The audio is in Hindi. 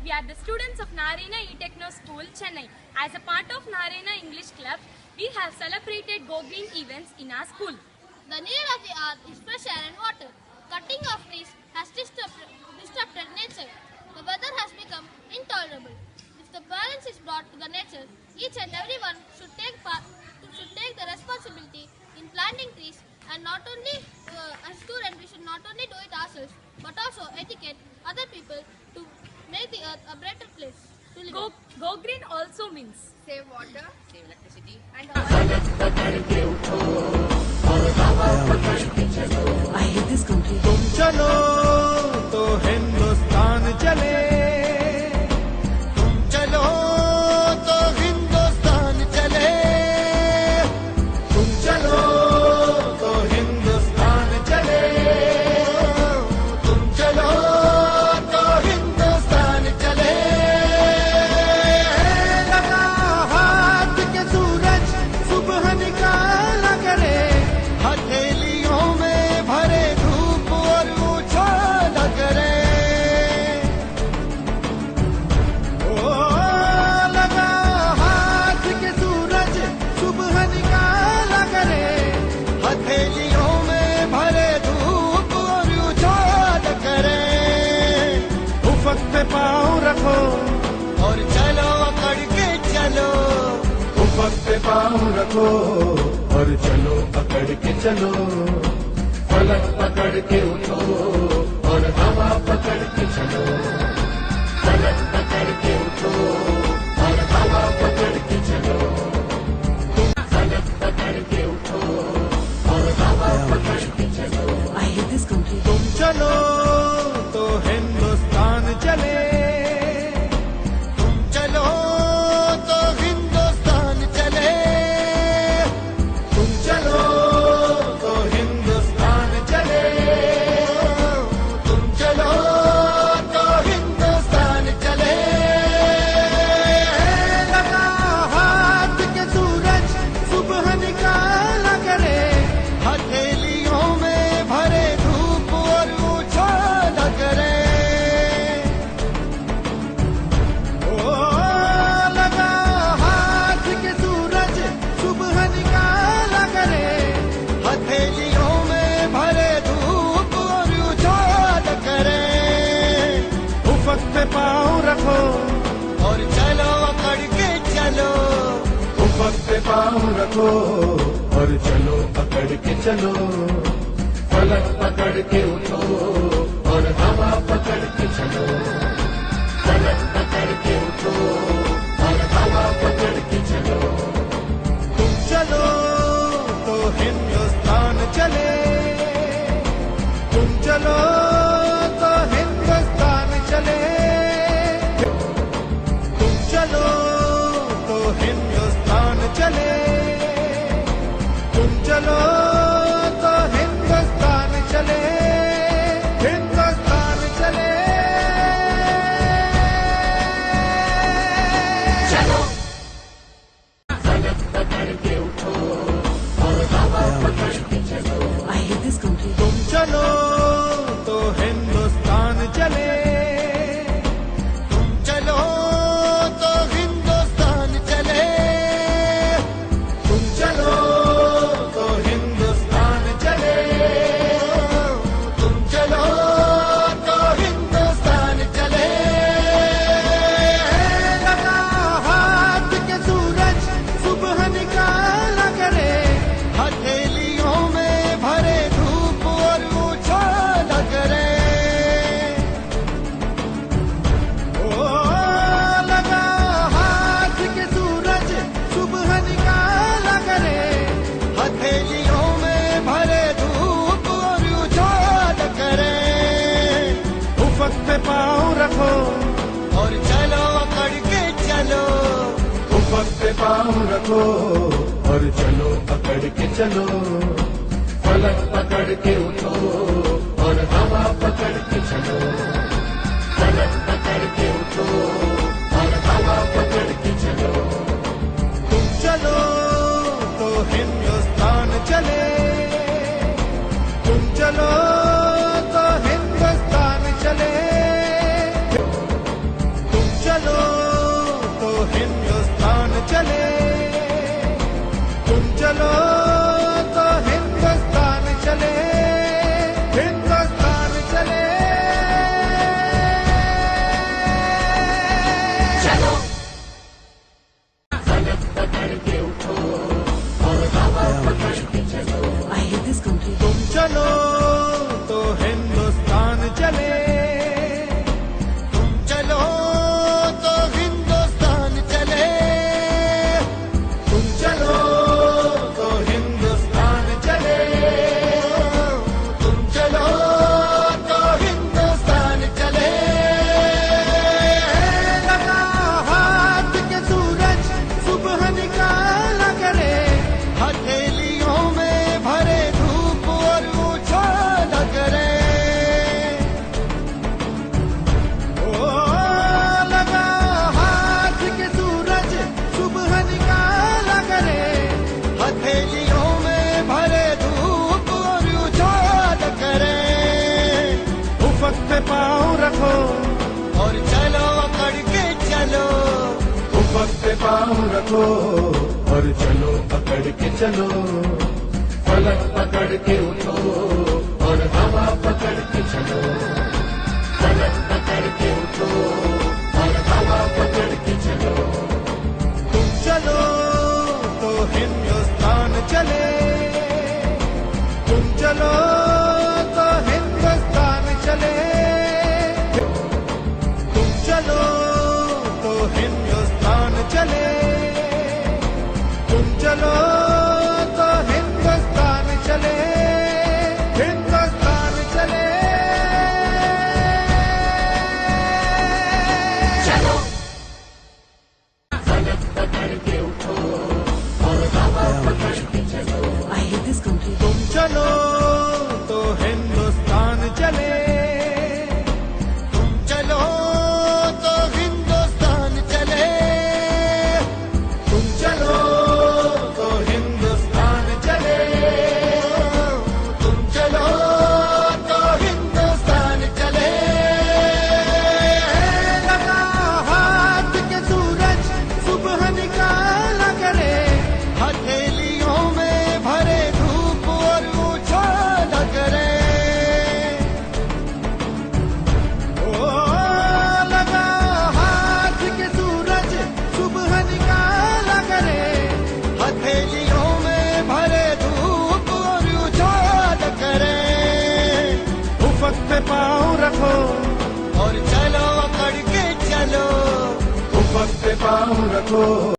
We are the students of Narayana E-Techno School, Chennai. As a part of Narayana English Club, we have celebrated Go Green events in our school. The need of the earth is fresh air and water. Cutting of trees has disrupted nature. The weather has become intolerable. If the balance is brought to the nature, each and everyone should take the responsibility in planting trees, and not only as students we should not only do it ourselves but also educate other people to make the earth a better place to live. Go Green also means save water, save electricity, and I hate this country. तुम चलो तो हिंदुस्तान चले, तुम चलो तो हिंदुस्तान चले, तुम चलो तो हिंदुस्तान चले, तुम चलो तो हिंदुस्तान चले। लगा हाथ के सूरज सुबह निकाला करे, हथेलियों में भरे धूप और उछाला करे। ओ लगा हाथ के सूरज सुबह निकाला करे, हथेलियों में भरे धूप और उछाला करे। उफक पे पाँव रखो और चलो अकड़ के चलो, उफक पे पाँव रखो और चलो पकड़ के चलो, फलक पकड़ के उठो और हवा पकड़ के चलो, फलक पकड़ के उठो और हवा पकड़ के चलो, फलक पकड़ के उठो और हवा पकड़ के चलो। I hate this country. तुम चलो तो हिंदुस्तान चले, तुम चलो तो हिंदुस्तान चले, तुम चलो तो हिंदुस्तान चले, तुम चलो तो हिंदुस्तान चले। लगा हाथ के सूरज सुबह निकाला करे, हथेलियों में भरे धूप और उछाला करे। ओ लगा हाथ के सूरज सुबह निकाला करे, हथेलियों में भरे धूप और उछाला करे। उफक पे पाँव रखो और चलो अकड़ के चलो, उफक पे पाँव रखो और चलो पकड़ के चलो, फलक पकड़ के उठो और हवा पकड़ के चलो, फलक पकड़ के उठो और हवा पकड़ के चलो। तुम चलो तो हिंदुस्तान चले, तुम चलो तो हिंदुस्तान चले, तुम चलो तो हिंदुस्तान चले, तुम चलो तो हिंदुस्तान चले, हिंदुस्तान चले। चलो फलक पकड़ के उठो और हवा पकड़ के चलो। I hate this country. तुम चलो तो हिंदुस्तान चले, तुम चलो तो हिंदुस्तान चले, तुम चलो तो हिंदुस्तान चले, तुम चलो तो हिंदुस्तान चले। लगा हाथ के सूरज सुबह निकाला करे, हथेलियों में भरे धूप और उछाला करे। ओ लगा हाथ के सूरज सुबह निकाला करे, हथेलियों में भरे धूप और उछाला करे। उफक पे पाँव रखो और चलो अकड़ के चलो, उफक पे पाँव रखो और चलो पकड़ के चलो, फलक पकड़ के उठो और हवा पकड़ के चलो, फलक पकड़ के उठो और हवा पकड़ के चलो। तुम चलो तो हिंदुस्तान चले, तुम चलो तो हिंदुस्तान चले, तुम चले, तुम चलो तो हिंदुस्तान चले, हिंदुस्तान चले। चलो I hate this country. तुम चलो तो हिंदुस्तान चले, तुम चलो तो हिंदुस्तान चले, तुम चलो तो हिंदुस्तान चले, तुम चलो तो हिंदुस्तान चले। लगा हाथ के सूरज सुबह निकाला करे, हथेलियों में भरे धूप और उछाला करे। ओ लगा हाथ के सूरज सुबह निकाला करे, हथेलियों में भरे धूप और उछाला करे। उफक पे पाँव रखो और चलो अकड़ के चलो, उफक पे पाँव रखो और चलो पकड़ के चलो, फलक पकड़ के उठो और हवा पकड़ के चलो, फलक पकड़ के उठो और हवा पकड़ के चलो। तुम चलो तो हिंदुस्तान चले, तुम चलो तो हिंदुस्तान चले, तुम चलो तो हिंदुस्तान चले, तुम चलो तो हिंदुस्तान चले, हिंदुस्तान चले। चलो फलक पकड़ के उठो और हवा पकड़ के चलो, I hate this country. तुम चलो तो हिंदुस्तान चले, तुम चलो तो हिंदुस्तान चले, तुम चलो तो हिंदुस्तान चले, तुम चलो तो हिंदुस्तान चले। लगा हाथ के सूरज सुबह निकाला करे, हथेलियों में भरे धूप और उछाला करे। ओ लगा हाथ के सूरज सुबह निकाला करे, हथेलियों में भरे धूप और उछाला करे। उफक पे पाँव रखो और चलो अकड़ के चलो, उफक पे पाँव रखो।